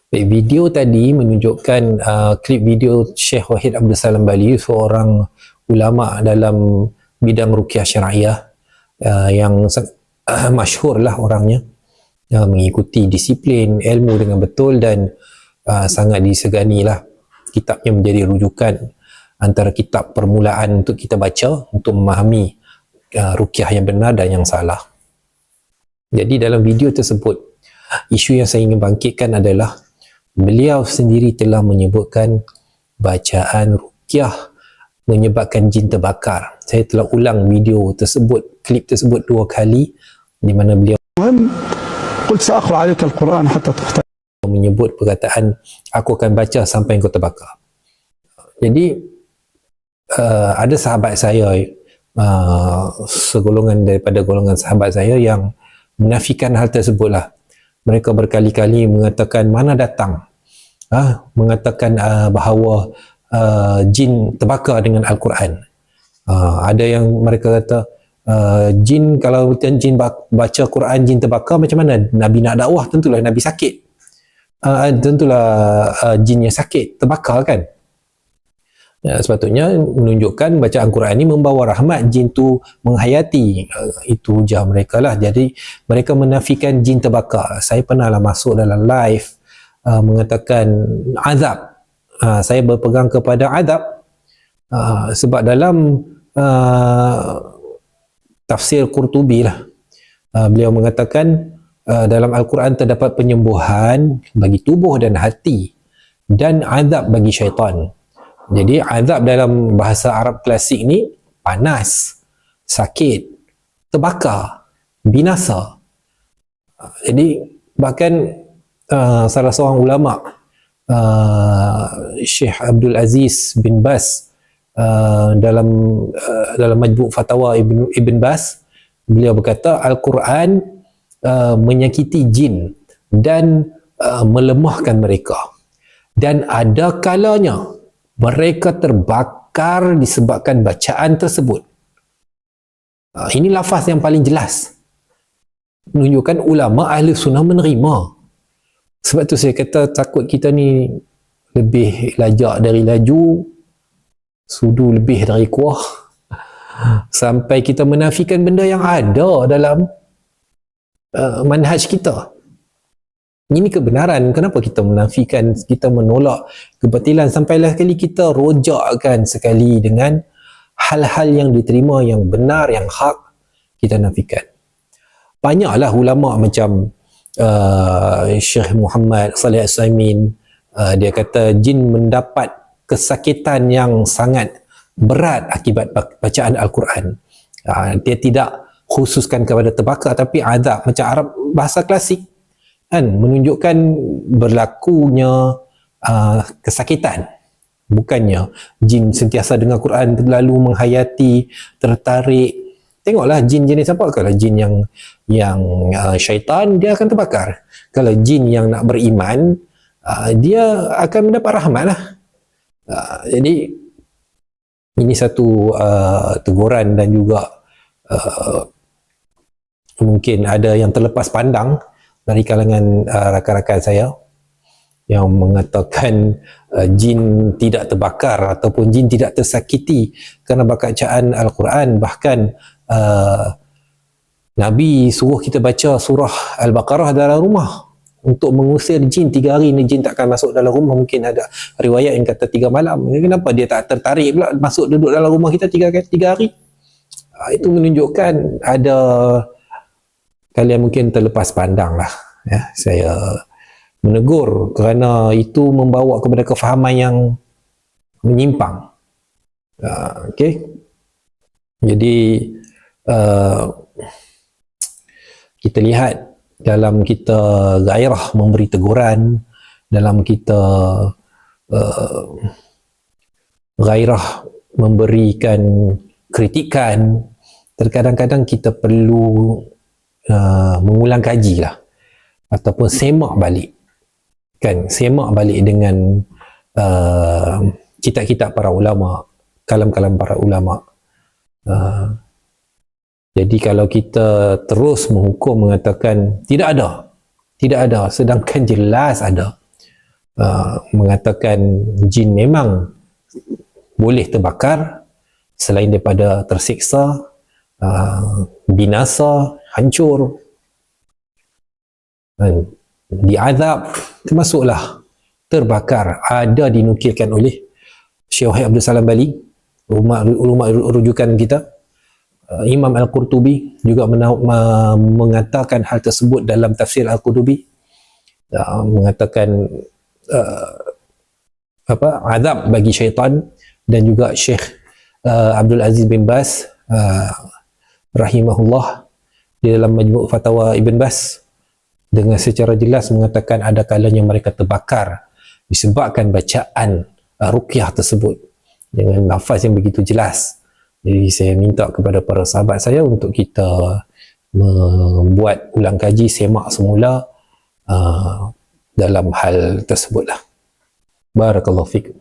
Video tadi menunjukkan klip video Syekh Wahid Abdul Salam Bali, seorang ulama dalam bidang ruqyah syariah yang masyhur lah orangnya, mengikuti disiplin ilmu dengan betul dan sangat disegani lah. Kitabnya menjadi rujukan antara kitab permulaan untuk kita baca untuk memahami ruqyah yang benar dan yang salah. Jadi dalam video tersebut, isu yang saya ingin bangkitkan adalah beliau sendiri telah menyebutkan bacaan ruqyah menyebabkan jin terbakar. Saya telah ulang video tersebut, klip tersebut 2 kali, di mana beliau menyebut perkataan, aku akan baca sampai kau terbakar. Jadi ada sahabat saya, segolongan daripada golongan sahabat saya yang menafikan hal tersebut lah. Mereka berkali-kali mengatakan mana datang mengatakan bahawa jin terbakar dengan Al-Quran. Ada yang mereka kata jin, kalau jin baca Quran jin terbakar, macam mana Nabi nak dakwah? Tentulah Nabi sakit, tentulah jin yang sakit terbakar kan. Sepatutnya menunjukkan bacaan Quran ini membawa rahmat, jin tu menghayati. Itu hujah mereka lah. Jadi mereka menafikan jin terbakar. Saya pernahlah masuk dalam live mengatakan azab. Saya berpegang kepada azab sebab dalam tafsir Qurtubi lah, beliau mengatakan dalam Al-Quran terdapat penyembuhan bagi tubuh dan hati dan azab bagi syaitan. Jadi azab dalam bahasa Arab klasik ni panas, sakit, terbakar, binasa. Jadi bahkan salah seorang ulama, Syekh Abdul Aziz bin Bas, dalam majmu' fatwa Ibn Bas, beliau berkata Al-Quran menyakiti jin dan melemahkan mereka, dan ada kalanya mereka terbakar disebabkan bacaan tersebut. Ini lafaz yang paling jelas menunjukkan ulama ahli sunnah menerima. Sebab tu saya kata takut kita ni lebih lajak dari laju, sudu lebih dari kuah, sampai kita menafikan benda yang ada dalam manhaj kita. Ini kebenaran. Kenapa kita menafikan, kita menolak kebatilan, sampailah kali kita rojakkan sekali dengan hal-hal yang diterima, yang benar, yang hak, kita nafikan. Banyaklah ulama macam Syekh Muhammad Salih Al-Utsaimin, dia kata jin mendapat kesakitan yang sangat berat akibat bacaan Al-Quran. Dia tidak khususkan kepada terbakar, tapi azab macam Arab bahasa klasik kan, menunjukkan berlakunya kesakitan. Bukannya jin sentiasa dengar Quran, lalu menghayati, tertarik. Tengoklah jin jenis apa. Kalau jin yang syaitan, dia akan terbakar. Kalau jin yang nak beriman, dia akan mendapat rahmat lah. Jadi ini satu teguran, dan juga mungkin ada yang terlepas pandang dari kalangan rakan-rakan saya yang mengatakan jin tidak terbakar ataupun jin tidak tersakiti kerana bacaan Al-Quran. Bahkan Nabi suruh kita baca surah Al-Baqarah dalam rumah untuk mengusir jin 3 hari. Ni jin takkan masuk dalam rumah. Mungkin ada riwayat yang kata 3 malam. Kenapa dia tak tertarik pula masuk duduk dalam rumah kita 3 hari? Itu menunjukkan ada kalian mungkin terlepas pandang lah. Ya, saya menegur kerana itu membawa kepada kefahaman yang menyimpang. Okey. Jadi kita lihat dalam kita gairah memberi teguran, dalam kita gairah memberikan kritikan, terkadang-kadang kita perlu mengulang kaji lah, ataupun semak balik kan, semak balik dengan kitab-kitab para ulama, kalam-kalam para ulama. Jadi kalau kita terus menghukum, mengatakan tidak ada, sedangkan jelas ada. mengatakan jin memang boleh terbakar selain daripada tersiksa, binasa, hancur, diazab, termasuklah terbakar. Ada dinukilkan oleh Syekh Wahid Abdul Salam Bali, ulama rujukan kita. Imam Al-Qurtubi juga mengatakan hal tersebut dalam tafsir Al-Qurtubi, mengatakan azab bagi syaitan. Dan juga Syekh Abdul Aziz bin Baz rahimahullah di dalam Majmu' Fatawa Ibn Baz dengan secara jelas mengatakan ada kalanya mereka terbakar disebabkan bacaan ruqyah tersebut dengan lafaz yang begitu jelas. Jadi saya minta kepada para sahabat saya untuk kita membuat ulang kaji, semak semula dalam hal tersebutlah. Barakallahu fikum.